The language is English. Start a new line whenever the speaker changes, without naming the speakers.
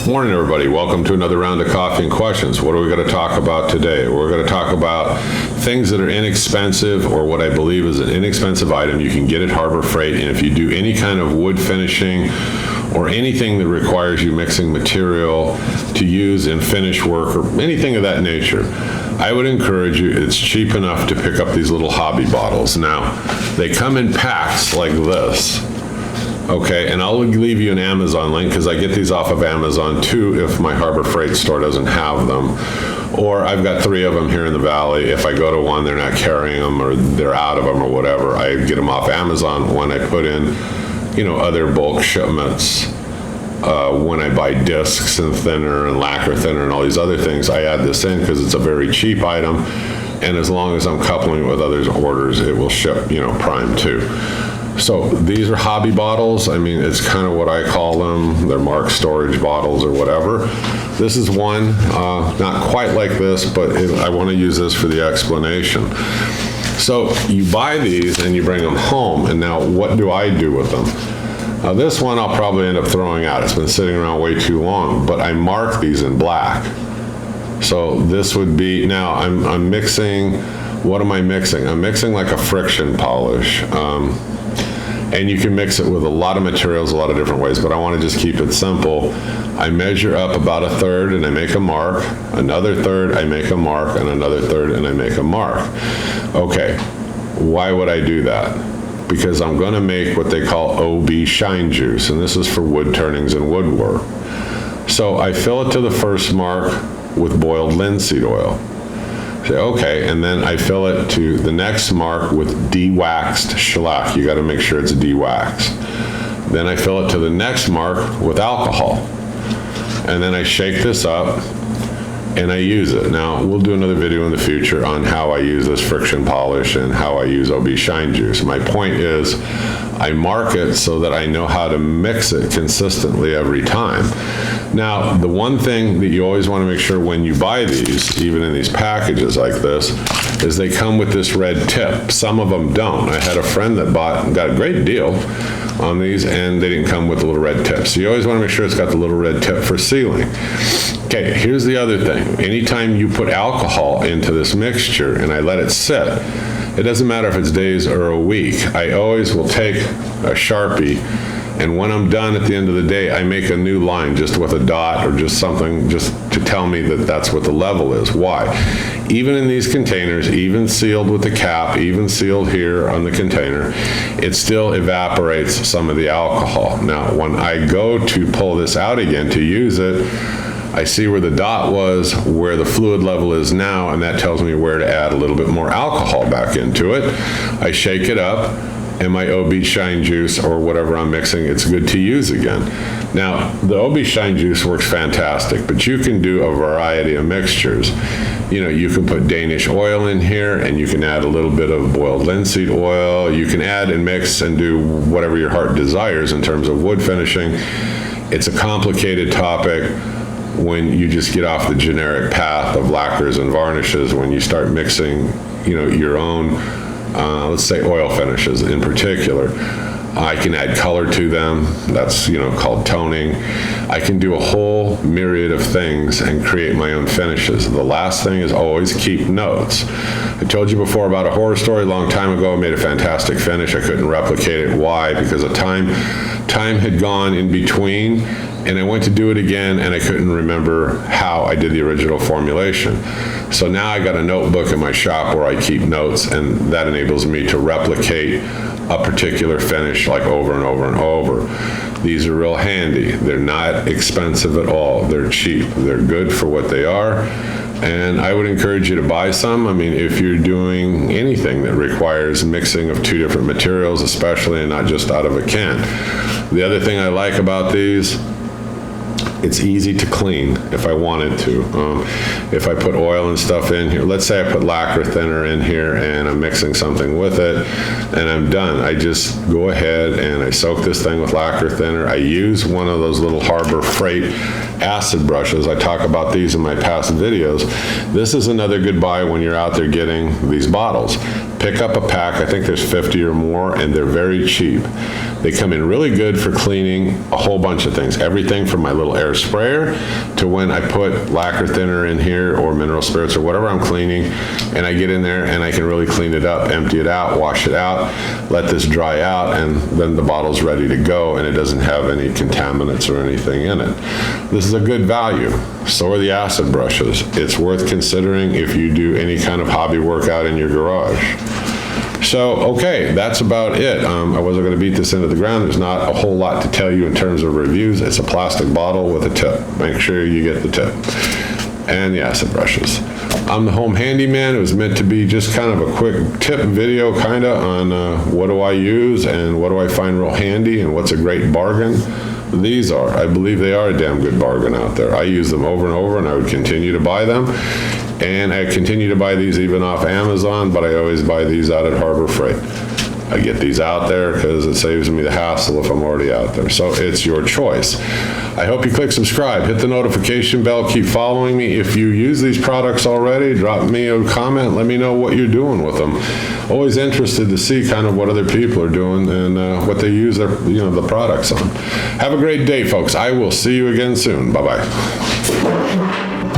Morning, everybody. Welcome to another round of Coffee and Questions. What are we going to talk about today? We're going to talk about things that are inexpensive, or what I believe is an inexpensive item you can get at Harbor Freight. And if you do any kind of wood finishing or anything that requires you mixing material to use in finish work or anything of that nature, I would encourage you, it's cheap enough to pick up these little hobby bottles. Now, they come in packs like this. Okay, and I'll leave you an Amazon link because I get these off of Amazon too if my Harbor Freight store doesn't have them. Or I've got 3 of them here in the valley. If I go to one, they're not carrying them or they're out of them or whatever, I get them off Amazon when I put in, other bulk shipments. When I buy discs and thinner and lacquer thinner and all these other things, I add this in because it's a very cheap item. And as long as I'm coupling it with others' orders, it will ship, prime too. So these are hobby bottles. I mean, it's kind of what I call them. They're marked storage bottles or whatever. This is one, not quite like this, but I want to use this for the explanation. So you buy these and you bring them home, and now what do I do with them? Now this one I'll probably end up throwing out. It's been sitting around way too long, but I mark these in black. So this would be, now I'm mixing, what am I mixing? I'm mixing like a friction polish. And you can mix it with a lot of materials, a lot of different ways, but I want to just keep it simple. I measure up about 1/3 and I make a mark, another 1/3, I make a mark, and another 1/3 and I make a mark. Okay, why would I do that? Because I'm going to make what they call OB shine juice, and this is for wood turnings and woodwork. So I fill it to the first mark with boiled linseed oil. Say, okay, and then I fill it to the next mark with de-waxed shellac. You got to make sure it's de-waxed. Then I fill it to the next mark with alcohol. And then I shake this up and I use it. Now, we'll do another video in the future on how I use this friction polish and how I use OB shine juice. My point is, I mark it so that I know how to mix it consistently every time. Now, the one thing that you always want to make sure when you buy these, even in these packages like this, is they come with this red tip. Some of them don't. I had a friend that got a great deal on these, and they didn't come with the little red tip. So you always want to make sure it's got the little red tip for sealing. Okay, here's the other thing. Anytime you put alcohol into this mixture and I let it sit, it doesn't matter if it's days or a week, I always will take a Sharpie, and when I'm done at the end of the day, I make a new line just with a dot or just something just to tell me that that's what the level is. Why? Even in these containers, even sealed with the cap, even sealed here on the container, it still evaporates some of the alcohol. Now, when I go to pull this out again to use it, I see where the dot was, where the fluid level is now, and that tells me where to add a little bit more alcohol back into it. I shake it up, and my OB shine juice or whatever I'm mixing, it's good to use again. Now, the OB shine juice works fantastic, but you can do a variety of mixtures. You can put Danish oil in here, and you can add a little bit of boiled linseed oil. You can add and mix and do whatever your heart desires in terms of wood finishing. It's a complicated topic when you just get off the generic path of lacquers and varnishes. When you start mixing, your own, let's say oil finishes in particular, I can add color to them. That's, called toning. I can do a whole myriad of things and create my own finishes. The last thing is always keep notes. I told you before about a horror story a long time ago. I made a fantastic finish. I couldn't replicate it. Why? Because the time had gone in between, and I went to do it again, and I couldn't remember how I did the original formulation. So now I got a notebook in my shop where I keep notes, and that enables me to replicate a particular finish like over and over and over. These are real handy. They're not expensive at all. They're cheap. They're good for what they are. And I would encourage you to buy some. I mean, if you're doing anything that requires mixing of 2 different materials, especially, and not just out of a can. The other thing I like about these, it's easy to clean if I wanted to. If I put oil and stuff in here, let's say I put lacquer thinner in here and I'm mixing something with it and I'm done. I just go ahead and I soak this thing with lacquer thinner. I use one of those little Harbor Freight acid brushes. I talk about these in my past videos. This is another good buy when you're out there getting these bottles. Pick up a pack, I think there's 50 or more, and they're very cheap. They come in really good for cleaning a whole bunch of things. Everything from my little air sprayer to when I put lacquer thinner in here or mineral spirits or whatever I'm cleaning, and I get in there and I can really clean it up, empty it out, wash it out, let this dry out, and then the bottle's ready to go, and it doesn't have any contaminants or anything in it. This is a good value. So are the acid brushes. It's worth considering if you do any kind of hobby workout in your garage. So, okay, that's about it. I wasn't going to beat this into the ground. There's not a whole lot to tell you in terms of reviews. It's a plastic bottle with a tip. Make sure you get the tip. And the acid brushes. I'm the home handyman. It was meant to be just kind of a quick tip video kind of on what do I use and what do I find real handy and what's a great bargain. These are. I believe they are a damn good bargain out there. I use them over and over, and I would continue to buy them. And I continue to buy these even off Amazon, but I always buy these out at Harbor Freight. I get these out there because it saves me the hassle if I'm already out there. So it's your choice. I hope you click subscribe, hit the notification bell, keep following me. If you use these products already, drop me a comment, let me know what you're doing with them. Always interested to see kind of what other people are doing and what they use their, the products on. Have a great day, folks. I will see you again soon. Bye-bye.